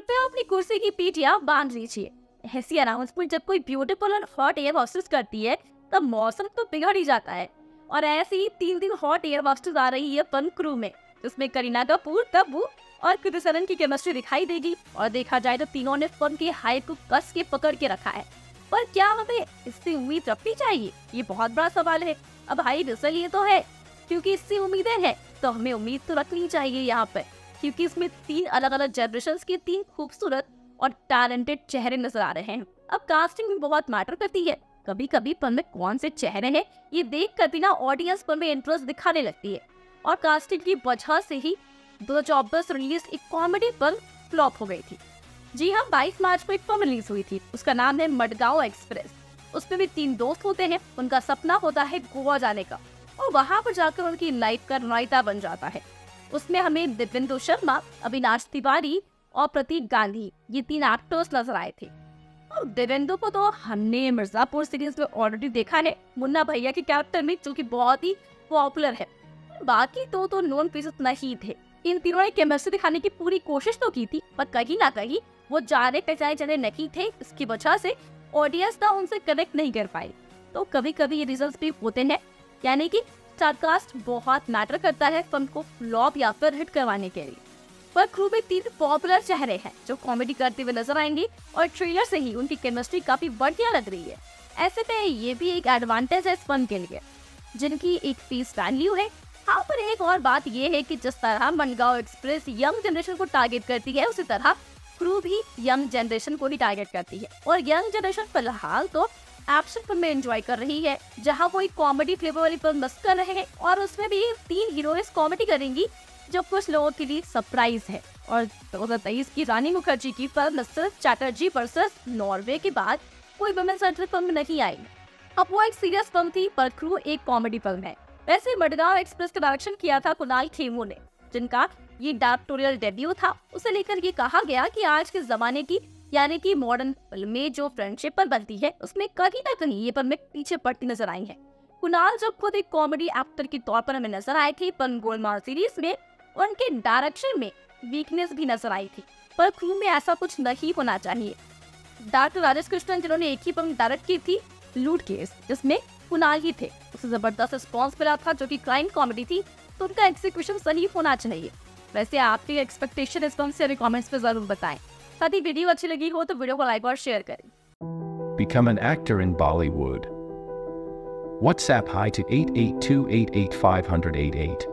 कृपया अपनी कुर्सी की पीठियां बांध लीजिए। ऐसी अनाउंसमेंट जब कोई ब्यूटीफुल और हॉट एयर होस्टेस करती है तब मौसम तो बिगड़ ही जाता है। और ऐसे ही 3 दिन हॉट एयर होस्टेस आ रही है फन क्रू में, जिसमें करीना कपूर, तब्बू और कृति सनन की केमिस्ट्री दिखाई देगी। और देखा जाए तो तीनों ने फन के हाइप को कस के पकड़ के रखा है। पर क्या हमें इससे उम्मीद रखनी चाहिए, ये बहुत बड़ा सवाल है। अब हाइप इसलिए तो है क्योंकि इससे उम्मीदें हैं, तो हमें उम्मीद तो रखनी चाहिए यहाँ पर, क्योंकि इसमें 3 अलग अलग जनरेशन के 3 खूबसूरत और टैलेंटेड चेहरे नजर आ रहे हैं। अब कास्टिंग भी बहुत मैटर करती है। कभी कभी फिल्म में कौन से चेहरे हैं ये देख कर भी ना ऑडियंस फिल्म में इंटरेस्ट दिखाने लगती है। और कास्टिंग की वजह से ही 2024 रिलीज एक कॉमेडी फिल्म फ्लॉप हो गई थी। जी हाँ, 22 मार्च को एक फिल्म रिलीज हुई थी, उसका नाम है मडगांव एक्सप्रेस। उसमें भी 3 दोस्त होते हैं, उनका सपना होता है गोवा जाने का और वहाँ पर जाकर उनकी लाइफ का रायता बन जाता है। उसमें हमें दिव्येंदु शर्मा, अविनाश तिवारी और प्रतीक गांधी, ये 3 एक्टर्स नजर आए थे। और दिव्येंदु को तो हमने मिर्जापुर सीरीज में ऑलरेडी देखा है मुन्ना भैया के कैरेक्टर में, जो कि बहुत ही पॉपुलर है। बाकी तो नॉन फेसेस नहीं थे। इन तीनों ने केमिस्ट्री दिखाने की पूरी कोशिश तो की थी, पर कहीं ना कहीं वो जाने पहचाने जाने नहीं थे। इसकी वजह से ऑडियंस ना उनसे कनेक्ट नहीं कर पाई। तो कभी कभी ये रीजंस भी होते हैं, यानी कि स्टारकास्ट बहुत मैटर करता है फिल्म को फ्लॉप या फिर हिट करवाने के लिए। पर क्रू में 3 पॉपुलर चेहरे हैं जो कॉमेडी करते हुए नजर आएंगे और ट्रेलर से ही उनकी केमिस्ट्री काफी बढ़िया लग रही है। ऐसे में ये भी एक एडवांटेज है इस फिल्म के लिए, जिनकी एक फेस वैल्यू है। हाँ, पर एक और बात ये है कि जिस तरह मडगांव एक्सप्रेस यंग जनरेशन को टारगेट करती है, उसी तरह क्रू भी यंग जनरेशन को ही टारगेट करती है। और यंग जनरेशन फिलहाल तो एक्शन फिल्म में एंजॉय कर रही है, जहाँ वो एक कॉमेडी फ्लेवर वाली फिल्म मिस कर रहे हैं। और उसमें भी 3 हीरोइंस कॉमेडी करेंगी, जो कुछ लोगों के लिए सरप्राइज है। और 2023 की रानी मुखर्जी की film mister Chatterjee versus Norway के बाद कोई वुमेन सेंट्रिक फिल्म नहीं आई। अब वो एक सीरियस फिल्म थी, पर क्रू एक कॉमेडी फिल्म है। वैसे मडगांव एक्सप्रेस का डायरेक्शन किया था कुणाल खेमू ने, जिनका ये डायरेक्टोरियल डेब्यू था। उसे लेकर ये कहा गया कि आज के जमाने की यानी कि मॉडर्न फिल्में जो फ्रेंडशिप पर बनती है, उसमें कहीं ना कहीं ये फिल्में पीछे पड़ती नजर आई है। कुणाल जब खुद एक कॉमेडी एक्टर के तौर पर हमें नजर आए थे फिल्म गोलमाल सीरीज में, उनके डायरेक्शन में वीकनेस भी नजर आई थी। पर क्रू में ऐसा कुछ नहीं होना चाहिए। डॉक्टर राजेश कृष्णन, जिन्होंने एक ही फिल्म डायरेक्ट की थी लूट केस, जिसमें कुणाल ही थे, उसे जबरदस्त रिस्पॉन्स मिला था, जो कि क्राइम कॉमेडी थी। तो उनका एग्जीक्यूशन सही होना चाहिए। वैसे आपकी एक्सपेक्टेशन इस फिल्म से अभी कमेंट्स में जरूर बताएं। साथ ही वीडियो अच्छी लगी हो तो वीडियो को लाइक और शेयर करें। Become an actor in Bollywood. WhatsApp hi to 8828850088.